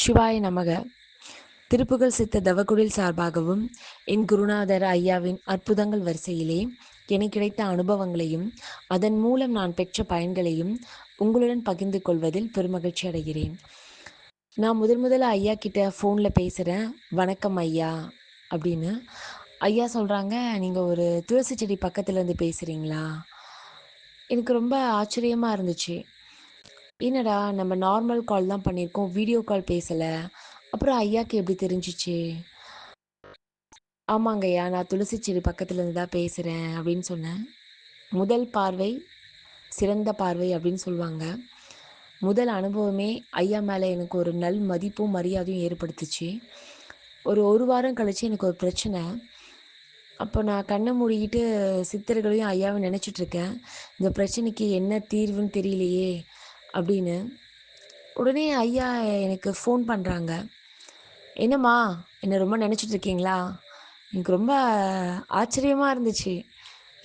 சிவாய நமக. திருப்புகழ் சித்த தவக்குடில் சார்பாகவும் என் குருநாதர் ஐயாவின் அற்புதங்கள் வரிசையிலே எனக்கு கிடைத்த அனுபவங்களையும் அதன் மூலம் நான் பெற்ற பயன்களையும் உங்களுடன் பகிர்ந்து கொள்வதில் பெருமகிழ்ச்சி அடைகிறேன். நான் முதல்ல ஐயா கிட்ட ஃபோனில் பேசுகிறேன். வணக்கம் ஐயா அப்படின்னு. ஐயா சொல்கிறாங்க, நீங்கள் ஒரு துளசி செடி பக்கத்தில் இருந்து பேசுகிறீங்களா? எனக்கு ரொம்ப ஆச்சரியமாக இருந்துச்சு. என்னடா நம்ம நார்மல் கால் தான் பண்ணியிருக்கோம், வீடியோ கால் பேசலை. அப்புறம் ஐயாக்கு எப்படி தெரிஞ்சிச்சு? ஆமாங்கய்யா, நான் துளசி செடி பக்கத்துல இருந்து தான் பேசுகிறேன் அப்படின்னு சொன்னேன். முதல் பார்வை சிறந்த பார்வை அப்படின்னு சொல்லுவாங்க. முதல் அனுபவமே ஐயா மேலே எனக்கு ஒரு நல் மதிப்பும் மரியாதையும் ஏற்படுத்துச்சு. ஒரு வாரம் கழிச்சு எனக்கு ஒரு பிரச்சனை. அப்போ நான் கண்ணை மூடிக்கிட்டு சித்தர்களையும் ஐயாவை நினச்சிட்ருக்கேன். இந்த பிரச்சனைக்கு என்ன தீர்வுன்னு தெரியலையே அப்படின்னு. உடனே ஐயா எனக்கு ஃபோன் பண்ணுறாங்க. என்னம்மா, என்ன ரொம்ப நினச்சிட்ருக்கீங்களா? எனக்கு ரொம்ப ஆச்சரியமாக இருந்துச்சு.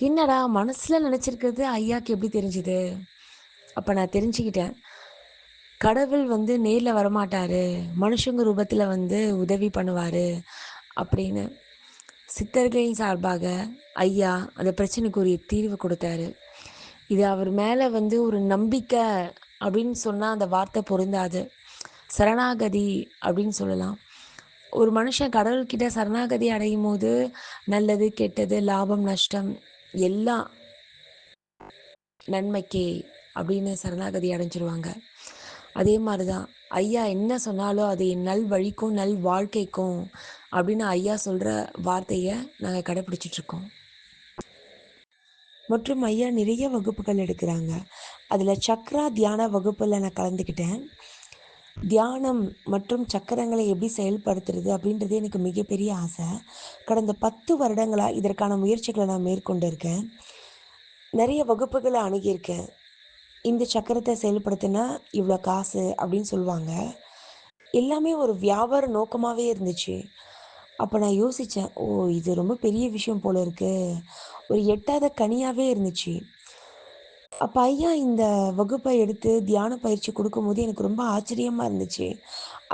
என்னடா மனசில் நினச்சிருக்கிறது ஐயாவுக்கு எப்படி தெரிஞ்சுது? அப்போ நான் தெரிஞ்சுக்கிட்டேன். கடவுள் நேரில் வரமாட்டார், மனுஷங்க ரூபத்தில் உதவி பண்ணுவார் அப்படின்னு. சித்தர்களின் சார்பாக ஐயா அந்த பிரச்சனைக்குரிய தீர்வு கொடுத்தாரு. இது அவர் மேலே ஒரு நம்பிக்கை அப்படின்னு சொன்னால் அந்த வார்த்தை பொருந்தாது. சரணாகதி அப்படின்னு சொல்லலாம். ஒரு மனுஷன் கடவுள்கிட்ட சரணாகதி அடையும் போது நல்லது கெட்டது லாபம் நஷ்டம் எல்லாம் நன்மைக்கே அப்படின்னு சரணாகதி அடைஞ்சிருவாங்க. அதே மாதிரி தான் ஐயா என்ன சொன்னாலும் அது என் நல் வழிக்கும் நல் வாழ்க்கைக்கும் அப்படின்னு ஐயா சொல்கிற வார்த்தையை நாங்கள் கடைப்பிடிச்சிட்ருக்கோம். மற்றும் ஐயா நிறைய வகுப்புகள் எடுக்கிறாங்க. அதில் சக்ரா தியான வகுப்பில் நான் கலந்துக்கிட்டேன். தியானம் மற்றும் சக்கரங்களை எப்படி செயல்படுத்துறது அப்படின்றது எனக்கு மிகப்பெரிய ஆசை. கடந்த 10 வருடங்களாக இதற்கான முயற்சிகளை நான் மேற்கொண்டு இருக்கேன். நிறைய வகுப்புகளை அணுகியிருக்கேன். இந்த சக்கரத்தை செயல்படுத்தினா இவ்வளோ காசு அப்படின்னு சொல்லுவாங்க. எல்லாமே ஒரு வியாபார நோக்கமாகவே இருந்துச்சு. அப்போ நான் யோசித்தேன், ஓ, இது ரொம்ப பெரிய விஷயம் போல இருக்கு. ஒரு எட்டாத கனியாகவே இருந்துச்சு. அப்போ ஐயா இந்த வகுப்பை எடுத்து தியான பயிற்சி கொடுக்கும்போது எனக்கு ரொம்ப ஆச்சரியமாக இருந்துச்சு.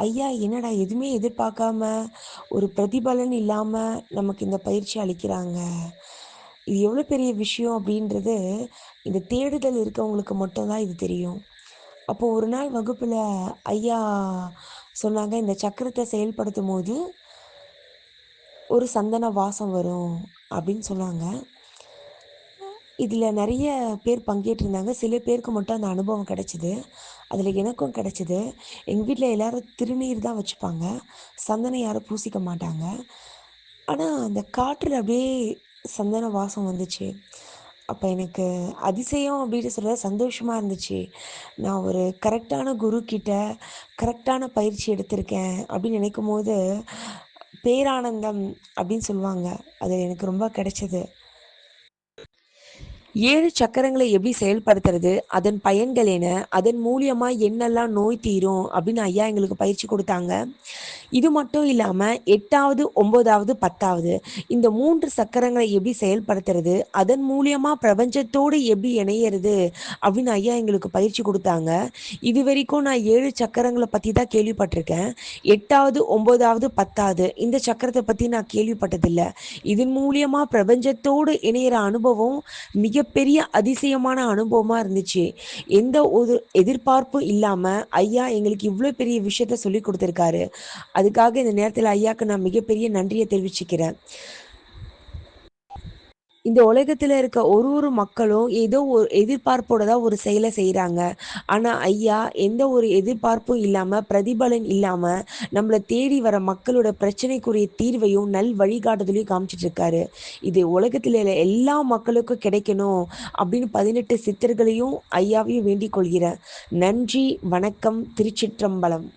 ஐயா என்னடா எதுவுமே எதிர்பார்க்காம ஒரு பிரதிபலன் இல்லாமல் நமக்கு இந்த பயிற்சி அளிக்கிறாங்க. இது எவ்வளோ பெரிய விஷயம் அப்படின்றது இந்த தேடுதல் இருக்கவங்களுக்கு மட்டும்தான் இது தெரியும். அப்போது ஒரு நாள் வகுப்பில் ஐயா சொன்னாங்க, இந்த சக்கரத்தை செயல்படுத்தும் போது ஒரு சந்தன வாசம் வரும் அப்படின்னு சொன்னாங்க. இதில் நிறைய பேர் பங்கேற்றிருந்தாங்க. சில பேருக்கு மட்டும் அந்த அனுபவம் கிடச்சிது. அதில் எனக்கும் கிடச்சிது. எங்கள் வீட்டில் எல்லோரும் திருநீர் தான் வச்சுப்பாங்க. சந்தனம் யாரும் பூசிக்க மாட்டாங்க. ஆனால் அந்த காற்றில் அப்படியே சந்தன வாசம் வந்துச்சு. அப்போ எனக்கு அதிசயம் அப்படின்னு சொல்ல சந்தோஷமாக இருந்துச்சு. நான் ஒரு கரெக்டான குரு கிட்ட கரெக்டான பயிற்சி எடுத்திருக்கேன் அப்படின்னு நினைக்கும் போது பேரானந்தம் அப்படின்னு சொல்லுவாங்க. அது எனக்கு ரொம்ப கிடைச்சது. 7 சக்கரங்களை எப்படி செயல்படுத்துறது, அதன் பயன்கள் என்ன, அதன் மூலியமா என்னெல்லாம் நோய் தீரும் அப்படின்னு ஐயா எங்களுக்கு பயிற்சி கொடுத்தாங்க. இது மட்டும் இல்லாமல் 8வது 9வது 10வது இந்த 3 சக்கரங்களை எப்படி செயல்படுத்துறது, அதன் மூலியமா பிரபஞ்சத்தோடு எப்படி இணையிறது அப்படின்னு ஐயா எங்களுக்கு பயிற்சி கொடுத்தாங்க. இது வரைக்கும் நான் 7 சக்கரங்களை பற்றி தான் கேள்விப்பட்டிருக்கேன். 8வது 9வது 10வது இந்த சக்கரத்தை பற்றி நான் கேள்விப்பட்டதில்லை. இதன் மூலியமா பிரபஞ்சத்தோடு இணையிற அனுபவம் மிகப்பெரிய அதிசயமான அனுபவமாக இருந்துச்சு. எந்த ஒரு எதிர்பார்ப்பும் இல்லாமல் ஐயா எங்களுக்கு இவ்வளோ பெரிய விஷயத்த சொல்லி கொடுத்துருக்காரு. அதுக்காக இந்த நேரத்தில் ஐயாவுக்கு நான் மிகப்பெரிய நன்றியை தெரிவிச்சுக்கிறேன். இந்த உலகத்தில் இருக்க ஒரு மக்களும் ஏதோ ஒரு எதிர்பார்ப்போட தான் ஒரு செயலை செய்கிறாங்க. ஆனால் ஐயா எந்த ஒரு எதிர்பார்ப்பும் இல்லாமல் பிரதிபலன் இல்லாமல் நம்மளை தேடி வர மக்களோட பிரச்சனைக்குரிய தீர்வையும் நல் வழிகாட்டுதலையும் காமிச்சிட்ருக்காரு. இது உலகத்தில் எல்லா மக்களுக்கும் கிடைக்கணும் அப்படின்னு 18 சித்தர்களையும் ஐயாவையும் வேண்டிக் கொள்கிறேன். நன்றி, வணக்கம், திருச்சிற்றம்பலம்.